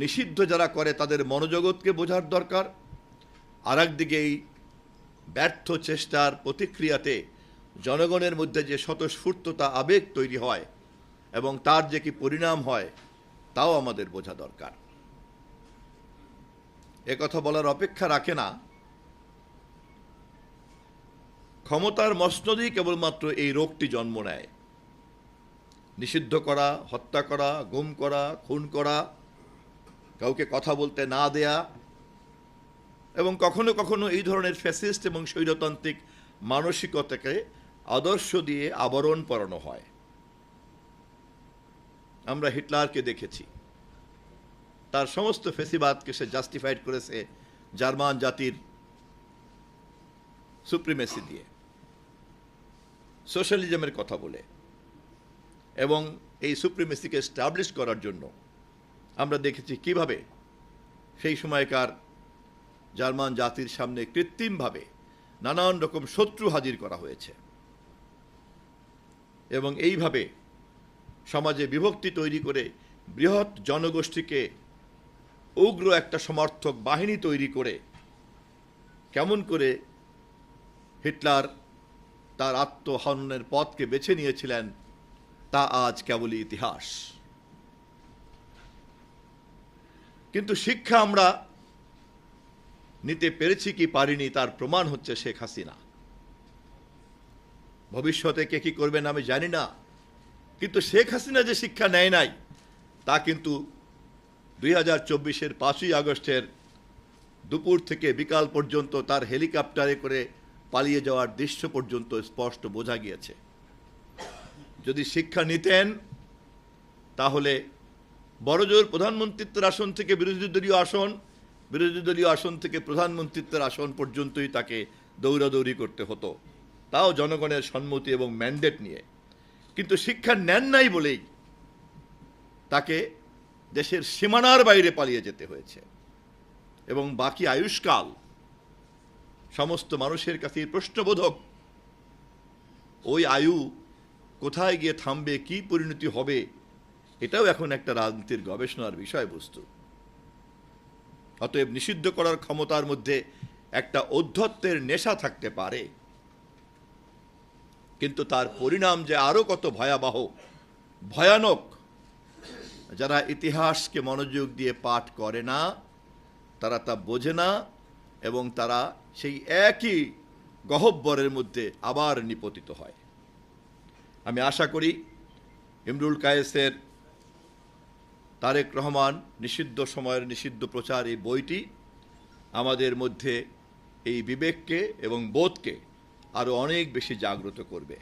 নিষিদ্ধ যারা করে তাদের মনোজগৎকে বোঝার দরকার। আর একদিকে এই ব্যর্থ চেষ্টার প্রতিক্রিয়াতে জনগণের মধ্যে যে স্বতঃস্ফূর্ততা আবেগ তৈরি হয় এবং তার যে কি পরিণাম হয় তাও আমাদের বোঝা দরকার। একথা বলার অপেক্ষা রাখে না, ক্ষমতার মসনদেই কেবলমাত্র এই রোগটি জন্ম নেয়। নিষিদ্ধ করা, হত্যা করা, গুম করা, খুন করা, কাউকে কথা বলতে না দেয়া এবং কখনো কখনো এই ধরনের ফ্যাসিস্ট এবং স্বৈরতান্ত্রিক মানসিকতাকে আদর্শ দিয়ে আবরণ পরানো হয়। আমরা হিটলারকে দেখেছি, তার সমস্ত ফেসিবাদকে সে জাস্টিফাইড করেছে জার্মান জাতির সুপ্রিমেসি দিয়ে, সোশ্যালিজমের কথা বলে। এবং এই সুপ্রিমেসিকে এস্টাবলিশ করার জন্য আমরা দেখেছি কিভাবে সেই সময়কার জার্মান জাতির সামনে কৃত্রিমভাবে নানান রকম শত্রু হাজির করা হয়েছে এবং এইভাবে সমাজে বিভক্তি তৈরি করে বৃহৎ জনগোষ্ঠীকে উগ্র একটা সমর্থক বাহিনী তৈরি করে কেমন করে হিটলার তার আত্মহননের পথকে বেছে নিয়েছিলেন তা আজ কেবলই ইতিহাস। কিন্তু শিক্ষা আমরা নিতে পেরেছি কি পারিনি তার প্রমাণ হচ্ছে শেখ হাসিনা। ভবিষ্যতে কে কি করবেন আমি জানি না, কিন্তু শেখ হাসিনা যে শিক্ষা নেয় নাই তা কিন্তু 2024-এর 5ই আগস্টের দুপুর থেকে বিকাল পর্যন্ত তার হেলিকপ্টারে করে পালিয়ে যাওয়ার দৃশ্য পর্যন্ত স্পষ্ট বোঝা গিয়েছে। যদি শিক্ষা নিতেন তাহলে বড়জোর প্রধানমন্ত্রীত্বের আসন থেকে বিরোধী দলীয় আসন থেকে প্রধানমন্ত্রীত্বের আসন পর্যন্তই তাকে দৌড়াদৌড়ি করতে হতো, তাও জনগণের সম্মতি এবং ম্যান্ডেট নিয়ে। কিন্তু শিক্ষা নেন নাই বলেই তাকে দেশের সীমানার বাইরে পালিয়ে যেতে হয়েছে এবং বাকি আয়ুষ্কাল সমস্ত মানুষের কাছে প্রশ্নবোধক। ওই আয়ু কোথায় গিয়ে থামবে, কি পরিণতি হবে, এটাও এখন একটা রাজনীতির গবেষণার বিষয়বস্তু। অতএব নিষিদ্ধ করার ক্ষমতার মধ্যে একটা ঔদ্ধত্যের নেশা থাকতে পারে, কিন্তু তার পরিণাম যে আরো কত ভয়াবহ, ভয়ানক, যারা ইতিহাসকে মনোযোগ দিয়ে পাঠ করে না তারা তা বোঝে না এবং তারা সেই একই গহ্বরের মধ্যে আবার নিপতিত হয়। আমি আশা করি ইমরুল কায়েসের তারেক রহমান নিষিদ্ধ সময়ের নিষিদ্ধ প্রচার এই বইটি আমাদের মধ্যে এই বিবেককে এবং বোধকে আরো অনেক বেশি জাগ্রত করবে।